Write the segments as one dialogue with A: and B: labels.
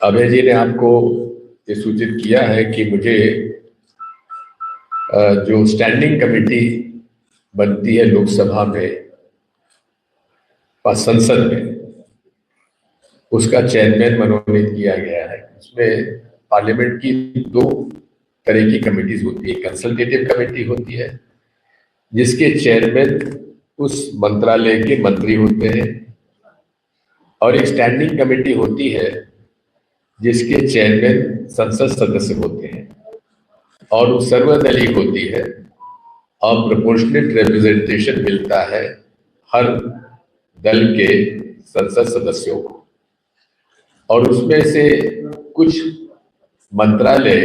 A: अभय जी ने आपको ये सूचित किया है कि मुझे जो स्टैंडिंग कमेटी बनती है लोकसभा में और संसद में, उसका चेयरमैन मनोनीत किया गया है। उसमें पार्लियामेंट की दो तरह की कमेटीज होती है। कंसल्टेटिव कमेटी होती है जिसके चेयरमैन उस मंत्रालय के मंत्री होते हैं, और एक स्टैंडिंग कमेटी होती है जिसके चेयरमैन संसद सदस्य होते हैं, और वो सर्वदलीय होती है और प्रोपोर्शनेट रिप्रेजेंटेशन मिलता है हर दल के संसद सदस्यों को, और उसमें से कुछ मंत्रालय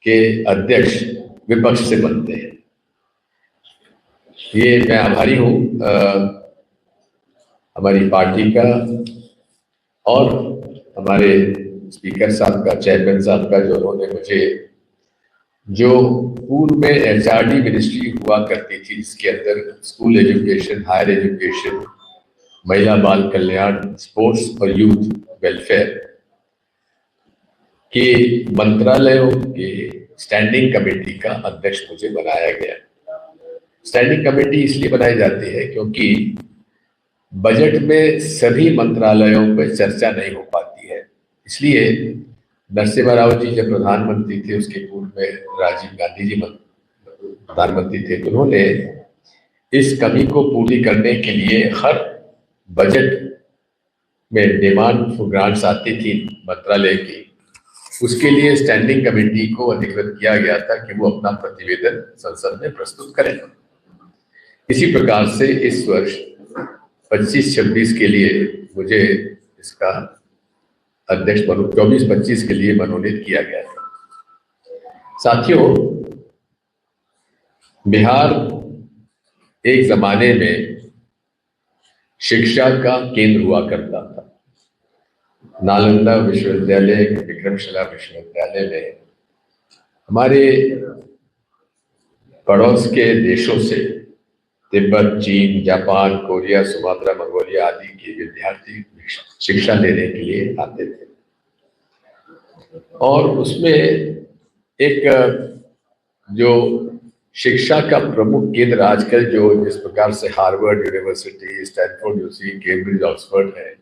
A: के अध्यक्ष विपक्ष से बनते हैं। ये मैं आभारी हूँ हमारी पार्टी का और हमारे स्पीकर साहब का, चेयरमैन साहब का, जो उन्होंने मुझे, जो पूर्व में एचआरडी मिनिस्ट्री हुआ करती थी जिसके अंदर स्कूल एजुकेशन, हायर एजुकेशन, महिला बाल कल्याण, स्पोर्ट्स और यूथ वेलफेयर के मंत्रालयों के स्टैंडिंग कमेटी का अध्यक्ष मुझे बनाया गया। स्टैंडिंग कमेटी इसलिए बनाई जाती है क्योंकि बजट में सभी मंत्रालयों पर चर्चा नहीं हो पाती है। इसलिए नरसिम्हा राव जी जब प्रधानमंत्री थे, उसके पूर्व में राजीव गांधी जी प्रधानमंत्री थे, तो उन्होंने इस कमी को पूरी करने के लिए हर बजट में डिमांड फॉर ग्रांट्स आती थी मंत्रालय की, उसके लिए स्टैंडिंग कमेटी को अधिकृत किया गया था कि वो अपना प्रतिवेदन संसद में प्रस्तुत करें। इसी प्रकार से इस वर्ष 25-26 के लिए मुझे इसका अध्यक्ष 24-25 के लिए मनोनीत किया गया था। साथियों, बिहार एक जमाने में शिक्षा का केंद्र हुआ करता था। नालंदा विश्वविद्यालय, विक्रमशिला विश्वविद्यालय में हमारे पड़ोस के देशों से, तिब्बत, चीन, जापान, कोरिया, सुमात्रा, मंगोलिया आदि के विद्यार्थी शिक्षा लेने के लिए आते थे, और उसमें एक जो शिक्षा का प्रमुख केंद्र आजकल जो जिस प्रकार से Harvard university, Stanford university, Cambridge, Oxford है,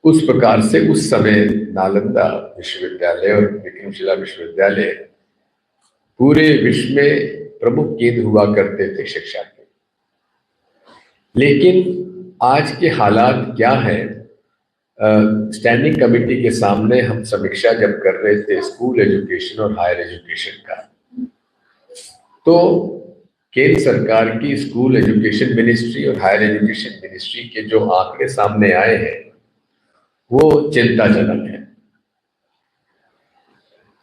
A: उस प्रकार से उस समय नालंदा विश्वविद्यालय और विक्रमशिला विश्वविद्यालय पूरे विश्व में प्रमुख केंद्र हुआ करते थे शिक्षा के। लेकिन आज के हालात क्या है? स्टैंडिंग कमेटी के सामने हम समीक्षा जब कर रहे थे स्कूल एजुकेशन और हायर एजुकेशन का, तो केंद्र सरकार की स्कूल एजुकेशन मिनिस्ट्री और हायर एजुकेशन मिनिस्ट्री के जो आंकड़े सामने आए हैं वो चिंताजनक है।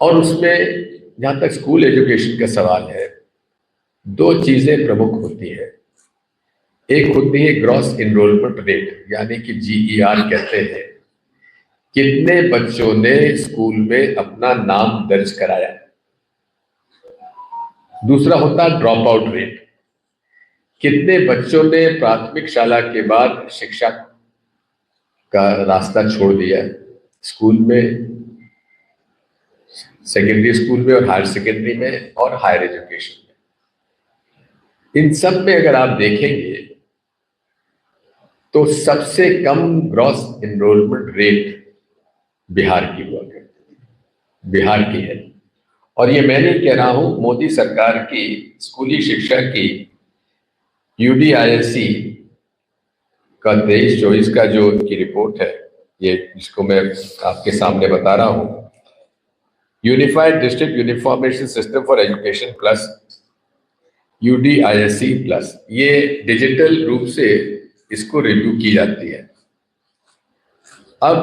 A: और उसमें जहां तक स्कूल एजुकेशन का सवाल है, दो चीजें प्रमुख होती है। एक होती है ग्रॉस इनरोलमेंट रेट, यानी कि GER कहते हैं, कितने बच्चों ने स्कूल में अपना नाम दर्ज कराया। दूसरा होता है ड्रॉप आउट रेट, कितने बच्चों ने प्राथमिक शाला के बाद शिक्षा का रास्ता छोड़ दिया, स्कूल में, सेकेंडरी स्कूल में और हायर सेकेंडरी में और हायर एजुकेशन में। इन सब में अगर आप देखेंगे तो सबसे कम ग्रॉस एनरोलमेंट रेट बिहार की हुआ करती है, बिहार की है। और ये मैं नहीं कह रहा हूं, मोदी सरकार की स्कूली शिक्षा की UDISC का 23-24 का जो उनकी रिपोर्ट है, ये जिसको मैं आपके सामने बता रहा हूं, unified district information system for education plus UDISC plus, ये डिजिटल रूप से इसको रिव्यू की जाती है। अब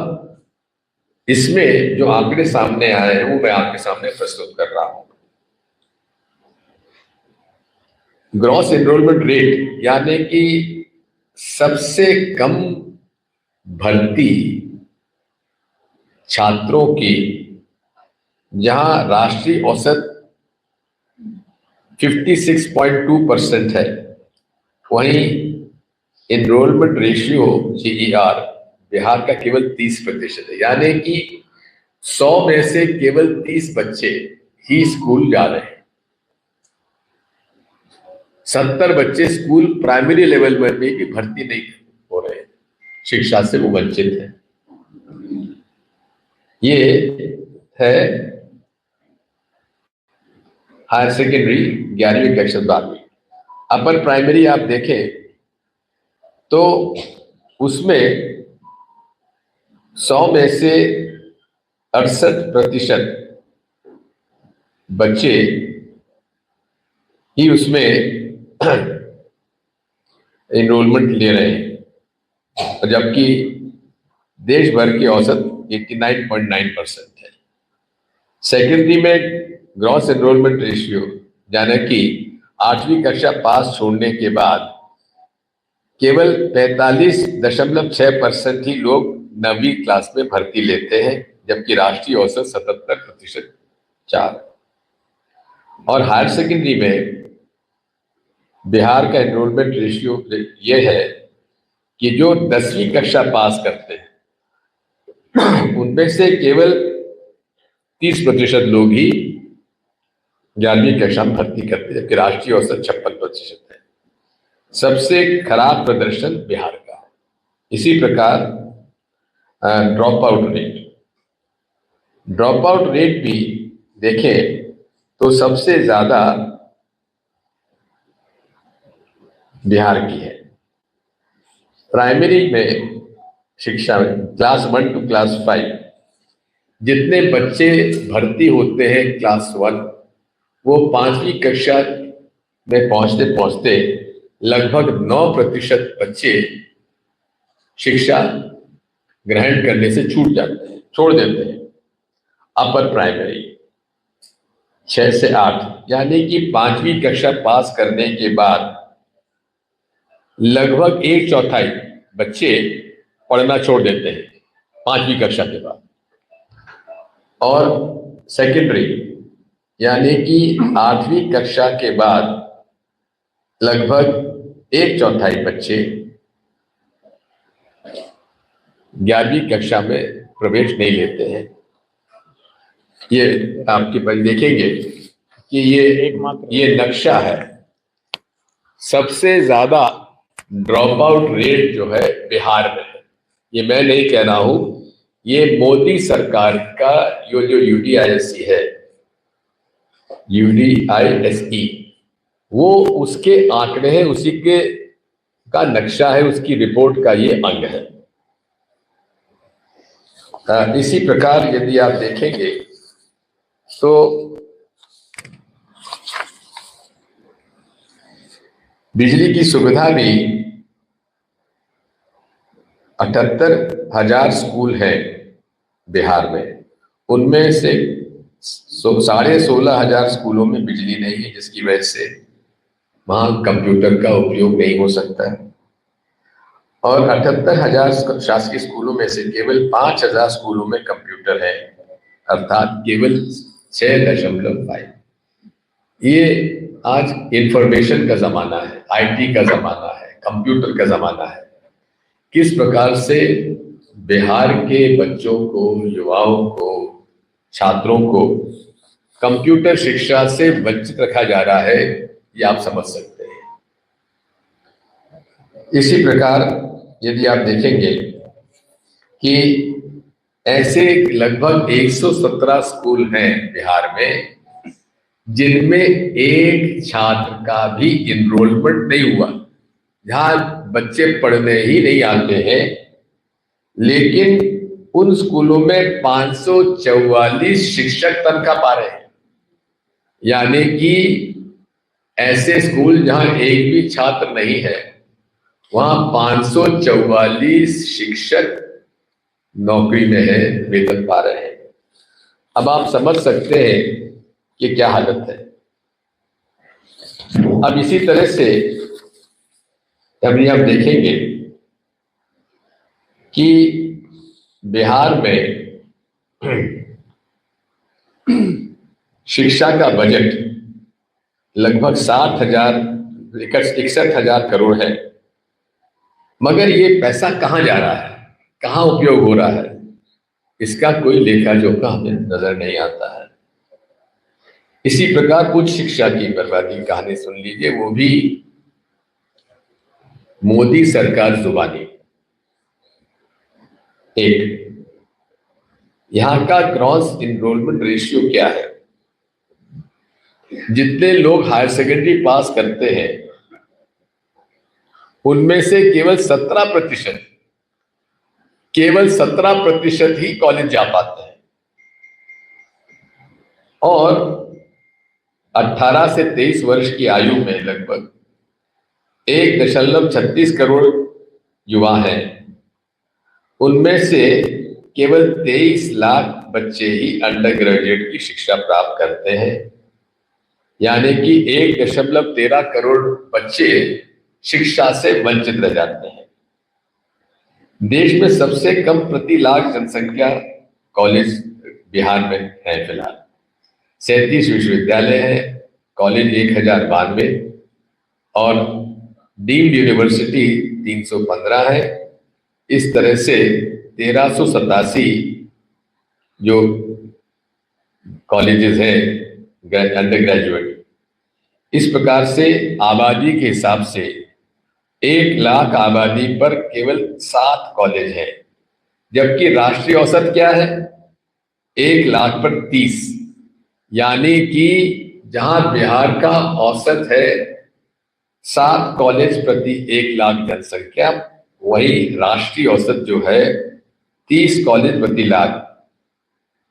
A: इसमें जो आंकड़े सामने आए हैं वो मैं आपके सामने प्रस्तुत कर रहा हूं। ग्रॉस एनरोलमेंट रेट यानी कि सबसे कम भर्ती छात्रों की, जहां राष्ट्रीय औसत 56.2% है, वहीं एनरोलमेंट रेशियो GER बिहार का केवल 30% है, यानी कि 100 में से केवल 30 बच्चे ही स्कूल जा रहे हैं। 70 बच्चे स्कूल प्राइमरी लेवल में भी भर्ती नहीं हो रहे, शिक्षा से वो वंचित है। ये है हायर सेकेंडरी 11वीं कक्षा 12वीं। अपर प्राइमरी आप देखें तो उसमें 100 में से 68% बच्चे ही उसमें एनरोलमेंट ले रहे हैं, जबकि देश भर की औसत 89.9% है। सेकेंडरी में ग्रॉस एनरोलमेंट रेशियो यानी कि 8वीं कक्षा पास छोड़ने के बाद केवल 45.6% ही लोग 9वीं क्लास में भर्ती लेते हैं, जबकि राष्ट्रीय औसत 77.4। और हायर सेकेंडरी में बिहार का एनरोलमेंट रेशियो ये है कि जो 10वीं कक्षा पास करते हैं उनमें से केवल 30% लोग ही 11वीं कक्षा में भर्ती करते हैं, जबकि राष्ट्रीय औसत 56% है। सबसे खराब प्रदर्शन बिहार का है। इसी प्रकार ड्रॉप आउट रेट भी देखें तो सबसे ज्यादा बिहार की है। प्राइमरी में शिक्षा में क्लास 1 to क्लास 5 जितने बच्चे भर्ती होते हैं क्लास 1, वो 5वीं कक्षा में पहुंचते पहुंचते लगभग 9% बच्चे शिक्षा ग्रहण करने से छूट जाते हैं, छोड़ देते हैं। अपर प्राइमरी 6 से 8 यानी कि 5वीं कक्षा पास करने के बाद लगभग 1/4 बच्चे पढ़ना छोड़ देते हैं 5वीं कक्षा के बाद। और सेकेंडरी यानी कि 8वीं कक्षा के बाद लगभग 1/4 बच्चे 11वीं कक्षा में प्रवेश नहीं लेते हैं। ये आपके पास देखेंगे कि ये नक्शा है। सबसे ज्यादा ड्रॉप आउट रेट जो है बिहार में है। ये मैं नहीं कह रहा हूं, ये मोदी सरकार का जो यूडीआईएसई है, यूडीआईएसई, वो उसके आंकड़े हैं, उसी के का नक्शा है, उसकी रिपोर्ट का ये अंग है। इसी प्रकार यदि आप देखेंगे तो बिजली की सुविधा भी 78,000 स्कूल हैं बिहार में, उनमें से 16,500 स्कूलों में बिजली नहीं है, जिसकी वजह से वहां कंप्यूटर का उपयोग नहीं हो सकता है। और 78,000 शासकीय स्कूलों में से केवल 5,000 स्कूलों में कंप्यूटर है, अर्थात केवल 6.5। ये आज इंफॉर्मेशन का जमाना है, आईटी का जमाना है, कंप्यूटर का जमाना है। किस प्रकार से बिहार के बच्चों को, युवाओं को, छात्रों को कंप्यूटर शिक्षा से वंचित रखा जा रहा है, ये आप समझ सकते हैं। इसी प्रकार यदि आप देखेंगे कि ऐसे लगभग 117 स्कूल हैं बिहार में जिनमें एक छात्र का भी इनरोलमेंट नहीं हुआ, जहां बच्चे पढ़ने ही नहीं आते हैं, लेकिन उन स्कूलों में 544 शिक्षक तनख्वाह पा रहे हैं। यानी कि ऐसे स्कूल जहां एक भी छात्र नहीं है, वहां 544 शिक्षक नौकरी में है, वेतन पा रहे हैं। अब आप समझ सकते हैं कि क्या हालत है। अब इसी तरह से अभी आप देखेंगे कि बिहार में शिक्षा का बजट लगभग 61,000 करोड़ है, मगर ये पैसा कहां जा रहा है? कहाँ उपयोग हो रहा है, इसका कोई लेखा जोखा हमें नजर नहीं आता है। इसी प्रकार उच्च शिक्षा की बर्बादी की कहानी सुन लीजिए, वो भी मोदी सरकार जुबानी। एक, यहां का ग्रॉस इनरोलमेंट रेशियो क्या है? जितने लोग हायर सेकेंडरी पास करते हैं उनमें से केवल 17% ही कॉलेज जा पाते हैं, और 18 से 23 वर्ष की आयु में लगभग 1.36 करोड़ युवा हैं। उनमें से केवल 23 लाख बच्चे ही अंडर ग्रेजुएट की शिक्षा प्राप्त करते हैं, यानी कि 1.13 करोड़ बच्चे शिक्षा से वंचित रह जाते हैं। देश में सबसे कम प्रति लाख जनसंख्या कॉलेज बिहार में है फिलहाल। 37 विश्वविद्यालय हैं, कॉलेज 1092 और डीम्ड यूनिवर्सिटी 315 है। इस तरह से 1387 जो कॉलेजेस हैं अंडर ग्रेजुएट। इस प्रकार से आबादी के हिसाब से 1 लाख आबादी पर केवल 7 कॉलेज हैं, जबकि राष्ट्रीय औसत क्या है? 1 लाख पर 30, यानी कि जहां बिहार का औसत है 7 कॉलेज प्रति 1 लाख जनसंख्या, वही राष्ट्रीय औसत जो है 30 कॉलेज प्रति लाख।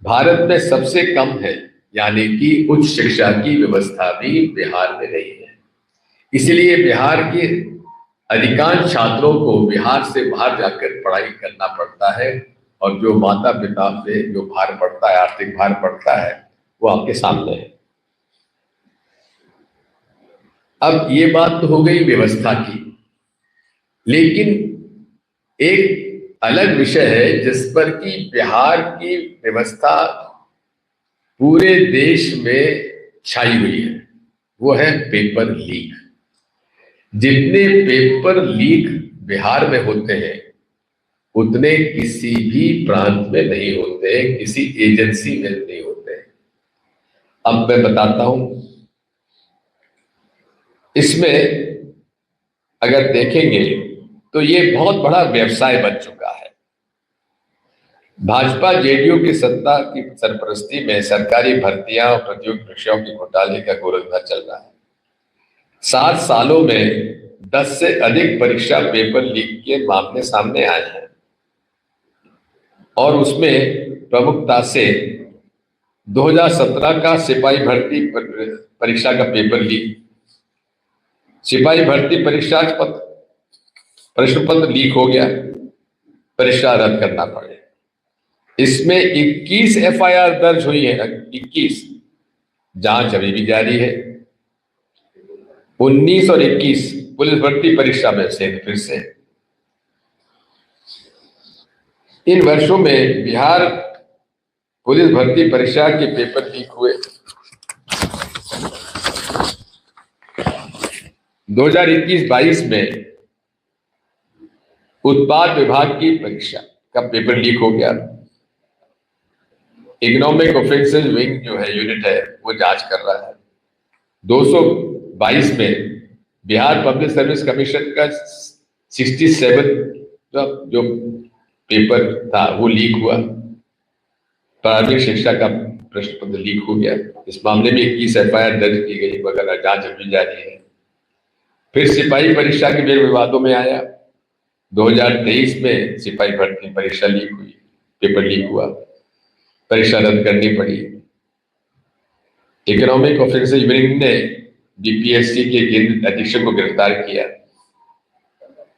A: भारत में सबसे कम है, यानी कि उच्च शिक्षा की व्यवस्था भी बिहार में नहीं है। इसलिए बिहार के अधिकांश छात्रों को बिहार से बाहर जाकर पढ़ाई करना पड़ता है, और जो माता पिता पे जो भार पड़ता है, आर्थिक भार पड़ता है, वो आपके सामने है। अब ये बात तो हो गई व्यवस्था की, लेकिन एक अलग विषय है जिस पर कि बिहार की व्यवस्था पूरे देश में छाई हुई है, वो है पेपर लीक। जितने पेपर लीक बिहार में होते हैं उतने किसी भी प्रांत में नहीं होते हैं, किसी एजेंसी में नहीं होते हैं। अब मैं बताता हूं, इसमें अगर देखेंगे तो ये बहुत बड़ा व्यवसाय बन चुका है। भाजपा जेडीयू की सत्ता की सरपरस्ती में सरकारी भर्तियां और प्रतियोगी परीक्षाओं की घोटाले का गोलंदा चल रहा है। 7 सालों में 10 से अधिक परीक्षा पेपर लीक के मामले सामने आए हैं, और उसमें प्रमुखता से 2017 का सिपाही भर्ती परीक्षा का पेपर लीक, सिपाही भर्ती परीक्षा प्रश्न पत्र लीक हो गया, परीक्षा रद्द करना पड़े। इसमें 21 एफआईआर दर्ज हुई है, 21। जांच अभी भी जारी है। 19 और 21 पुलिस भर्ती परीक्षा में से फिर से इन वर्षों में बिहार पुलिस भर्ती परीक्षा के पेपर लीक हुए। 2021-22 में उत्पाद विभाग की परीक्षा का पेपर लीक हो गया। इकोनॉमिक ऑफेंसेस विंग जो है यूनिट है वो जांच कर रहा है। 222 में बिहार पब्लिक सर्विस कमीशन का 67 जो पेपर था वो लीक हुआ। प्रारंभिक शिक्षा का प्रश्न पत्र लीक हो गया। इस मामले में 21 एफआईआर दर्ज की गई, मगर जांच अभी जारी है। फिर सिपाही परीक्षा के मेल विवादों में आया। 2023 में सिपाही भर्ती परीक्षा लीक हुई, पेपर लीक हुआ, परीक्षा रद्द करनी पड़ी। इकोनॉमिक ऑफेंसेस विंग ने बीपीएससी के केंद्रीय अधीक्षक को गिरफ्तार किया।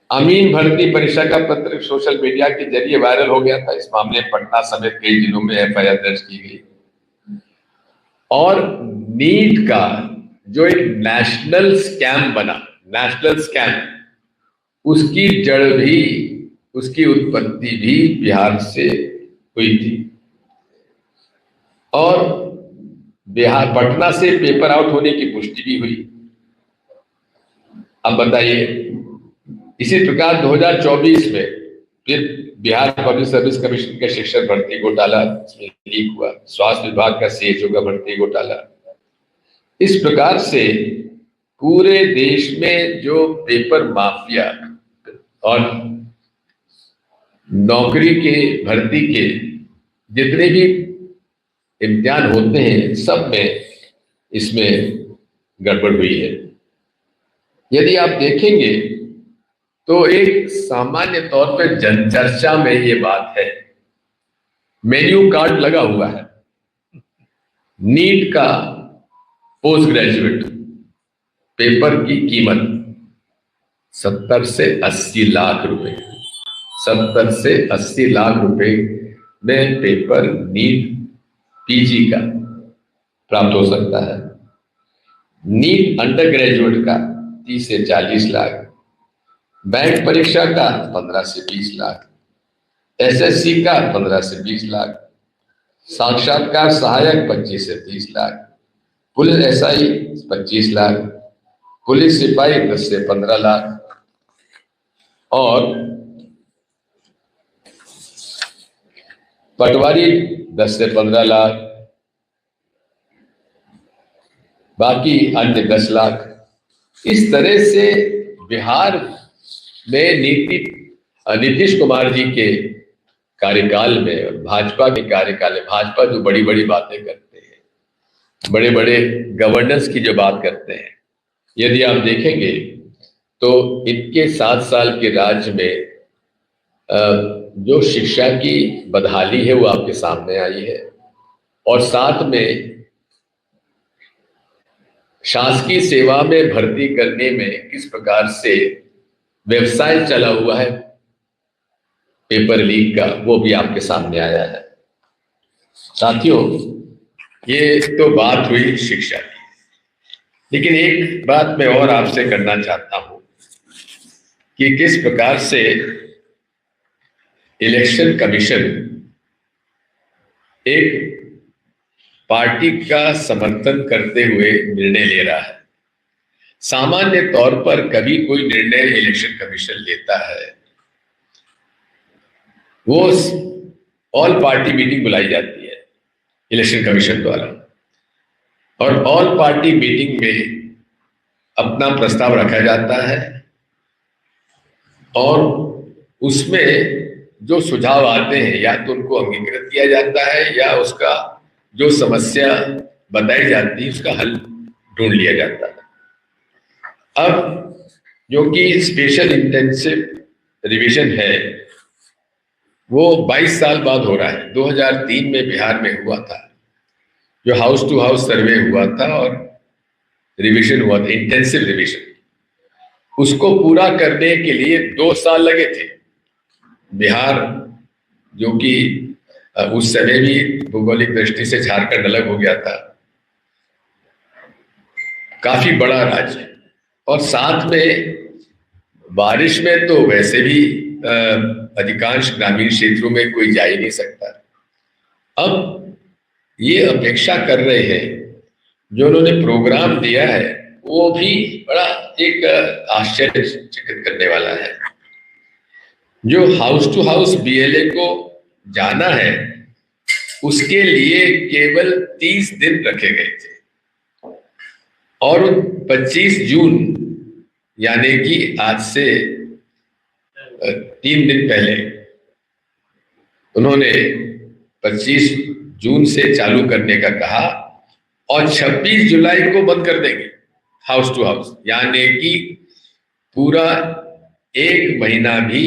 A: अमीन भर्ती परीक्षा का पत्र सोशल मीडिया के जरिए वायरल हो गया था। इस मामले में पटना समेत कई जिलों में एफआईआर दर्ज की गई। और नीट का जो एक नेशनल स्कैम बना, नेशनल स्कैम, उसकी जड़ भी, उसकी उत्पत्ति भी बिहार से हुई थी। और बिहार पटना से पेपर आउट होने की पुष्टि भी हुई। अब बताइए, इसी प्रकार 2024 में फिर बिहार पब्लिक सर्विस कमीशन का शिक्षक भर्ती घोटाला लीक हुआ, स्वास्थ्य विभाग का सीएचओ का भर्ती घोटाला। इस प्रकार से पूरे देश में जो पेपर माफिया और नौकरी के भर्ती के जितने भी इम्तिहान होते हैं, सब में इसमें गड़बड़ हुई है। यदि आप देखेंगे तो एक सामान्य तौर पर जनचर्चा में ये बात है, मेन्यू कार्ड लगा हुआ है, नीट का पोस्ट ग्रेजुएट पेपर की कीमत 70 से 80 लाख रुपए, 70 से 80 लाख रुपए में पेपर नीट पीजी का प्राप्त हो सकता है। नीट अंडर ग्रेजुएट का 30 से 40 लाख, बैंक परीक्षा का 15 से 20 लाख, एसएससी का 15 से 20 लाख, साक्षात्कार सहायक 25 से 30 lakh, police SI 25 lakh, police सिपाही 10 से 15 लाख और पटवारी 10 से 15 लाख, बाकी अन्य 10 लाख। इस तरह से बिहार में नीतीश कुमार जी के कार्यकाल में, भाजपा के कार्यकाल में, भाजपा जो बड़ी बड़ी बातें करते हैं, बड़े बड़े गवर्नेंस की जो बात करते हैं, यदि आप देखेंगे तो इनके 7 साल के राज्य में जो शिक्षा की बदहाली है वो आपके सामने आई है, और साथ में शासकीय सेवा में भर्ती करने में किस प्रकार से व्यवसाय चला हुआ है पेपर लीक का, वो भी आपके सामने आया है। साथियों, ये तो बात हुई शिक्षा की, लेकिन एक बात मैं और आपसे करना चाहता हूं कि किस प्रकार से इलेक्शन कमीशन एक पार्टी का समर्थन करते हुए निर्णय ले रहा है। सामान्य तौर पर कभी कोई निर्णय इलेक्शन कमीशन लेता है, वो ऑल पार्टी मीटिंग बुलाई जाती है इलेक्शन कमीशन द्वारा, और ऑल पार्टी मीटिंग में अपना प्रस्ताव रखा जाता है और उसमें जो सुझाव आते हैं या तो उनको अंगीकृत किया जाता है या उसका जो समस्या बताई जाती है उसका हल ढूंढ लिया जाता है। अब जो कि स्पेशल इंटेंसिव रिवीजन है वो 22 साल बाद हो रहा है। 2003 में बिहार में हुआ था, जो हाउस टू हाउस सर्वे हुआ था और रिवीजन हुआ था, इंटेंसिव रिवीजन। उसको पूरा करने के लिए 2 साल लगे थे। बिहार जो कि उस समय भी भौगोलिक दृष्टि से झारखंड अलग हो गया था, काफी बड़ा राज्य, और साथ में बारिश में तो वैसे भी अधिकांश ग्रामीण क्षेत्रों में कोई जा ही नहीं सकता। अब ये अपेक्षा कर रहे हैं, जो उन्होंने प्रोग्राम दिया है वो भी बड़ा एक आश्चर्यचकित करने वाला है। जो हाउस टू हाउस बीएलए को जाना है उसके लिए केवल 30 दिन रखे गए थे, और 25 जून यानी कि आज से 3 दिन पहले उन्होंने 25 जून से चालू करने का कहा और 26 जुलाई को बंद कर देंगे हाउस टू हाउस, यानी कि पूरा 1 महीना भी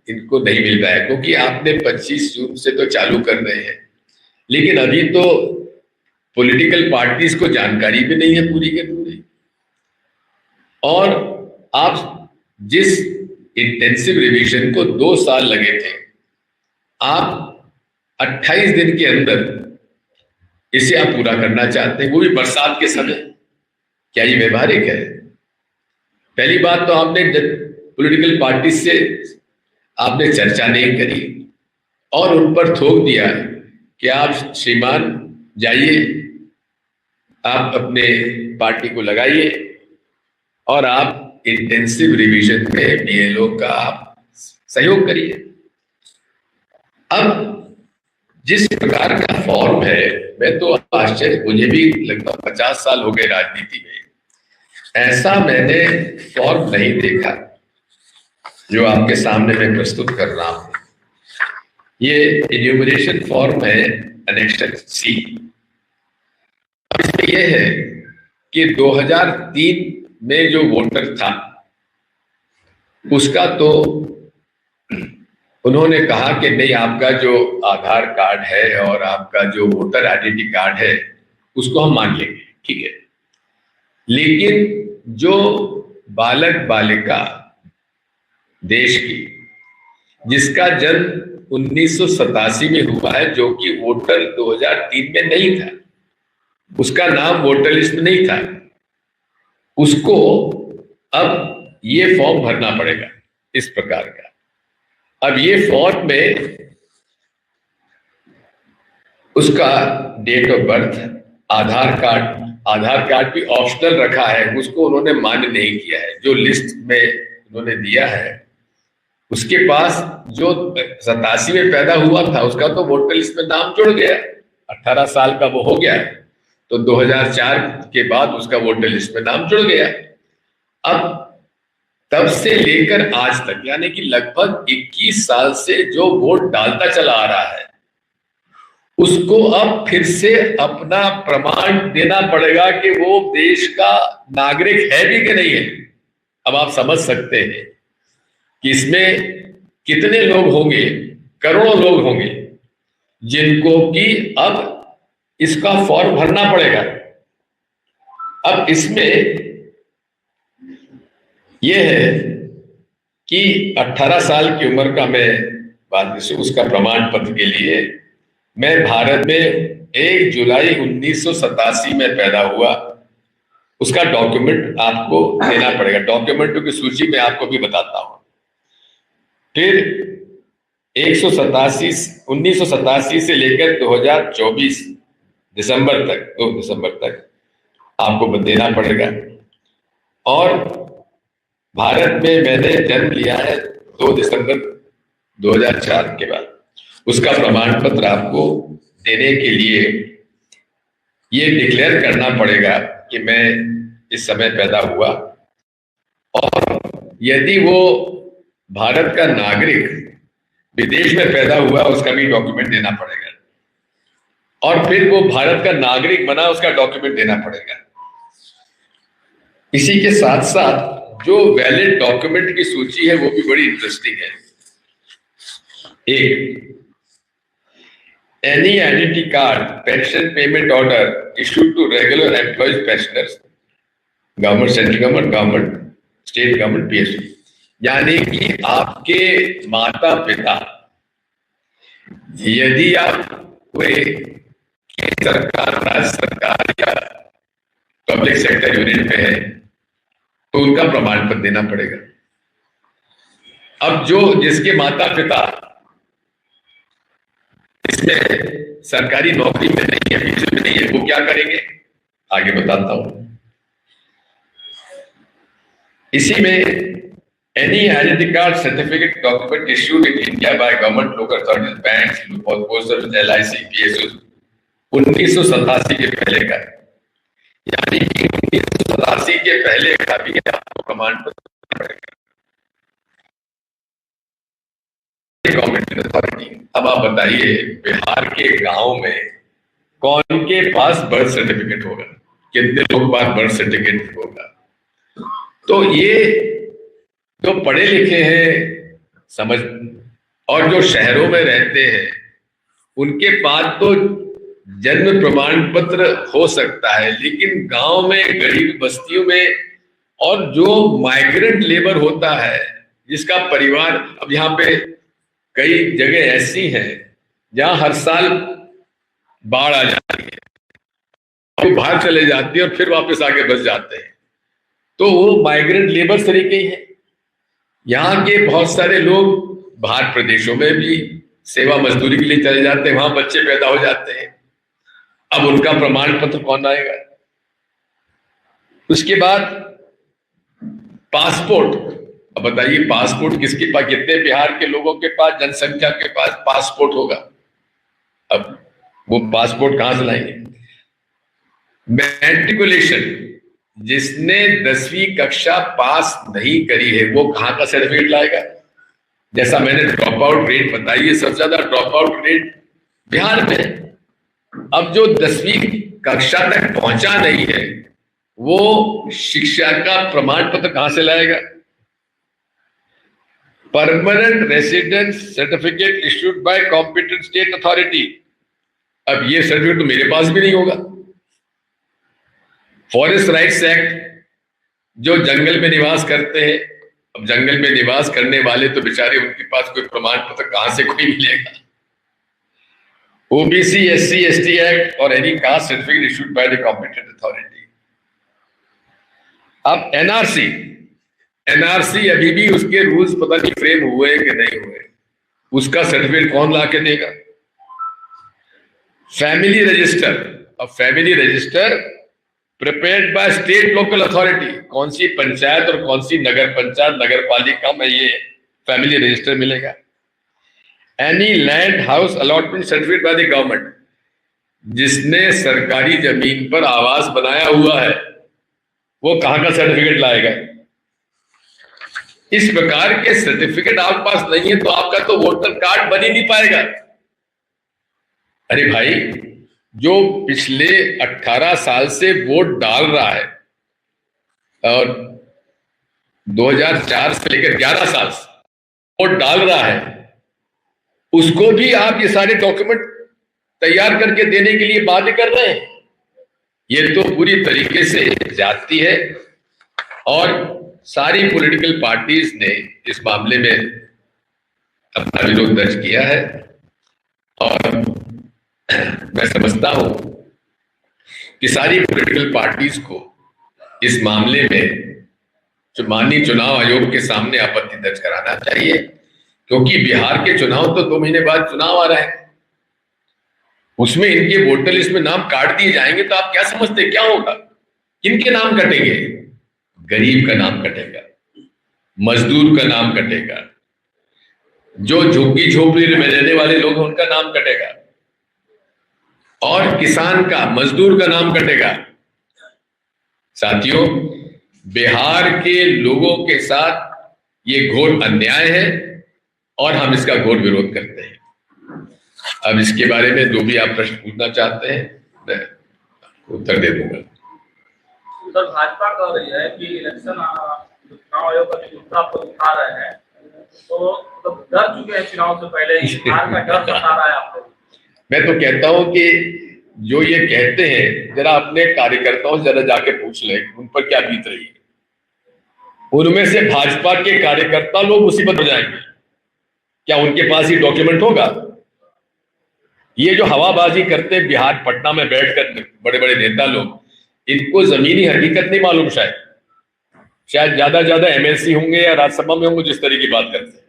A: इनको नहीं मिल पाया, क्योंकि आपने 25 जून से तो चालू कर रहे हैं, लेकिन अभी तो पॉलिटिकल पार्टीज को जानकारी भी नहीं है पूरी के पूरी। और आप जिस इंटेंसिव रिवीजन को 2 साल लगे थे, आप 28 दिन के अंदर इसे आप पूरा करना चाहते हैं, वो भी बरसात के समय। क्या ये व्यवहारिक है? पहली बात तो आपने पॉलिटिकल पार्टी से आपने चर्चा नहीं करी और उन पर थोप दिया कि आप श्रीमान जाइए, आप अपने पार्टी को लगाइए और आप इंटेंसिव रिवीजन में बीएलओ का आप सहयोग करिए। अब जिस प्रकार का फॉर्म है, मैं तो आश्चर्य, मुझे भी लगभग 50 साल हो गए राजनीति में, ऐसा मैंने फॉर्म नहीं देखा जो आपके सामने मैं प्रस्तुत कर रहा हूं। ये इन्यूमरेशन फॉर्म है, एनेक्शन सी। अब इसमें यह है कि 2003 में जो वोटर था उसका तो उन्होंने कहा कि नहीं, आपका जो आधार कार्ड है और आपका जो वोटर आइडेंटिटी कार्ड है उसको हम मान लेंगे, ठीक है। लेकिन जो बालक बालिका देश की जिसका जन्म 1987 में हुआ है, जो कि वोटर 2003 में नहीं था, उसका नाम वोटर लिस्ट में नहीं था, उसको अब ये फॉर्म भरना पड़ेगा इस प्रकार का। अब ये फॉर्म में उसका date of birth, Aadhaar card भी ऑप्शनल रखा है, उसको उन्होंने मान्य नहीं किया है। जो लिस्ट में उन्होंने दिया है, उसके पास जो 87 में पैदा हुआ था उसका तो वोटर लिस्ट में नाम जुड़ गया, 18 साल का वो हो गया, तो 2004 के बाद उसका वोटर लिस्ट में नाम जुड़ गया। अब तब से लेकर आज तक, यानी कि लगभग 21 साल से जो वोट डालता चला आ रहा है, उसको अब फिर से अपना प्रमाण देना पड़ेगा कि वो देश का नागरिक है भी कि नहीं है। अब आप समझ सकते हैं कि इसमें कितने लोग होंगे, करोड़ों लोग होंगे जिनको कि अब इसका फॉर्म भरना पड़ेगा। अब इसमें यह है कि 18 साल की उम्र का मैं बाद से उसका प्रमाण पत्र के लिए, मैं भारत में 1 जुलाई 1987 में पैदा हुआ, उसका डॉक्यूमेंट आपको देना पड़ेगा। डॉक्यूमेंटों की सूची में आपको भी बताता हूं। फिर 1987 से लेकर 2024 दिसंबर तक, 2 दिसंबर तक आपको देना पड़ेगा। और भारत में मैंने जन्म लिया है 2 दिसंबर 2004 के बाद, उसका प्रमाण पत्र आपको देने के लिए ये डिक्लेयर करना पड़ेगा कि मैं इस समय पैदा हुआ। और यदि वो भारत का नागरिक विदेश में पैदा हुआ, उसका भी डॉक्यूमेंट देना पड़ेगा। और फिर वो भारत का नागरिक बना, उसका डॉक्यूमेंट देना पड़ेगा। इसी के साथ साथ जो वैलिड डॉक्यूमेंट की सूची है वो भी बड़ी इंटरेस्टिंग है। एक, any identity card, pension payment order issued to regular employees pensioners, government, central government, government, state government, PSU, यानी कि आपके माता पिता, यदि आप कोई सरकार, राज्य सरकार या पब्लिक सेक्टर यूनिट में है तो उनका प्रमाण पत्र देना पड़ेगा। अब जो जिसके माता पिता इसमें सरकारी नौकरी में नहीं है, पीछे में नहीं है, वो क्या करेंगे आगे बताता हूं। इसी में any identity card, certificate, document issued in India by government, local authorities, banks, post service, LIC, PSU 1987 के पहले का, यानी कि 1987 के पहले का भी आपको प्रमाण पत्र पड़ेगा, गवर्नमेंट अथॉरिटी। अब आप बताइए, बिहार के गांव में कौन के पास बर्थ सर्टिफिकेट होगा, कितने लोग पास बर्थ सर्टिफिकेट होगा? तो ये जो पढ़े लिखे हैं समझ, और जो शहरों में रहते हैं, उनके पास तो जन्म प्रमाण पत्र हो सकता है, लेकिन गांव में, गरीब बस्तियों में, और जो माइग्रेंट लेबर होता है जिसका परिवार, अब यहाँ पे कई जगह ऐसी हैं जहां हर साल बाढ़ आ जाती है, तो बाहर चले जाती है और फिर वापस आके बस जाते हैं, तो वो माइग्रेंट लेबर तरीके ही है। यहाँ के बहुत सारे लोग बाहर प्रदेशों में भी सेवा मजदूरी के लिए चले जाते हैं, वहां बच्चे पैदा हो जाते हैं। अब उनका प्रमाण पत्र कौन आएगा? उसके बाद पासपोर्ट। अब बताइए पासपोर्ट किसके पास, कितने बिहार के लोगों के पास, जनसंख्या के पास पासपोर्ट होगा? अब वो पासपोर्ट कहां से लाएंगे? मैट्रिकुलेशन, जिसने 10वीं कक्षा पास नहीं करी है वो कहां का सर्टिफिकेट लाएगा? जैसा मैंने ड्रॉप आउट रेट बताई है, सबसे ज्यादा ड्रॉप आउट रेट बिहार में। अब जो 10वीं कक्षा तक पहुंचा नहीं है वो शिक्षा का प्रमाण पत्र कहां से लाएगा? Permanent residence certificate issued by competent state authority, अब ये सर्टिफिकेट तो मेरे पास भी नहीं होगा। फॉरेस्ट राइट्स एक्ट, जो जंगल में निवास करते हैं, अब जंगल में निवास करने वाले तो बेचारे, उनके पास कोई प्रमाण पत्र कहां से कोई मिलेगा? ओबीसी एससी एसटी एक्ट और any caste certificate issued by the competent authority. अब एनआरसी, एनआरसी अभी भी उसके रूल्स पता नहीं फ्रेम हुए कि नहीं हुए, उसका सर्टिफिकेट कौन ला के देगा? फैमिली रजिस्टर, अब family register prepared by state local authority, कौन सी पंचायत और कौन सी नगर पंचायत नगर पालिका में ये फैमिली रजिस्टर मिलेगा? Any land house allotment certificate by the government, जिसने सरकारी जमीन पर आवास बनाया हुआ है वो कहां का सर्टिफिकेट लाएगा? इस प्रकार के सर्टिफिकेट आपके पास नहीं है तो आपका तो वोटर कार्ड बन ही नहीं पाएगा। अरे भाई, जो पिछले 18 साल से वोट डाल रहा है और 2004 से लेकर 11 साल से वोट डाल रहा है, उसको भी आप ये सारे डॉक्यूमेंट तैयार करके देने के लिए बाध्य कर रहे हैं। ये तो पूरी तरीके से ज्यादती है और सारी पॉलिटिकल पार्टीज ने इस मामले में अपना विरोध दर्ज किया है। और मैं समझता हूं कि सारी पॉलिटिकल पार्टीज को इस मामले में जो माननीय चुनाव आयोग के सामने आपत्ति दर्ज कराना चाहिए, क्योंकि बिहार के चुनाव तो 2 महीने बाद चुनाव आ रहा है, उसमें इनके वोटर लिस्ट में नाम काट दिए जाएंगे तो आप क्या समझते क्या होगा? किनके नाम कटेंगे? गरीब का नाम कटेगा, मजदूर का नाम कटेगा, जो झुग्गी झोपड़ी में रहने वाले लोग हैं उनका नाम कटेगा, और किसान का, मजदूर का नाम कटेगा। साथियों, बिहार के लोगों के साथ ये घोर अन्याय है और हम इसका घोर विरोध करते हैं। अब इसके बारे में जो भी आप प्रश्न पूछना चाहते हैं मैं उत्तर दे दूंगा।
B: सर, भाजपा कह रही है कि इलेक्शन चुनाव आयोग का जो मुद्दा पर उठा रहे हैं तो डर चुके हैं चुनाव से पहले, बिहार का डर सता रहा है आप लोग।
A: मैं तो कहता हूं कि जो ये कहते हैं, जरा अपने कार्यकर्ताओं से जरा जाके पूछ ले उन पर क्या बीत रही है। उनमें से भाजपा के कार्यकर्ता लोग मुसीबत हो जाएंगे, क्या उनके पास ये डॉक्यूमेंट होगा? ये जो हवाबाजी करते हैं बिहार पटना में बैठकर बड़े बड़े नेता लोग, इनको जमीनी हकीकत नहीं मालूम। शायद ज्यादा एमएलसी होंगे या राज्यसभा में होंगे जिस तरह की बात करते हैं।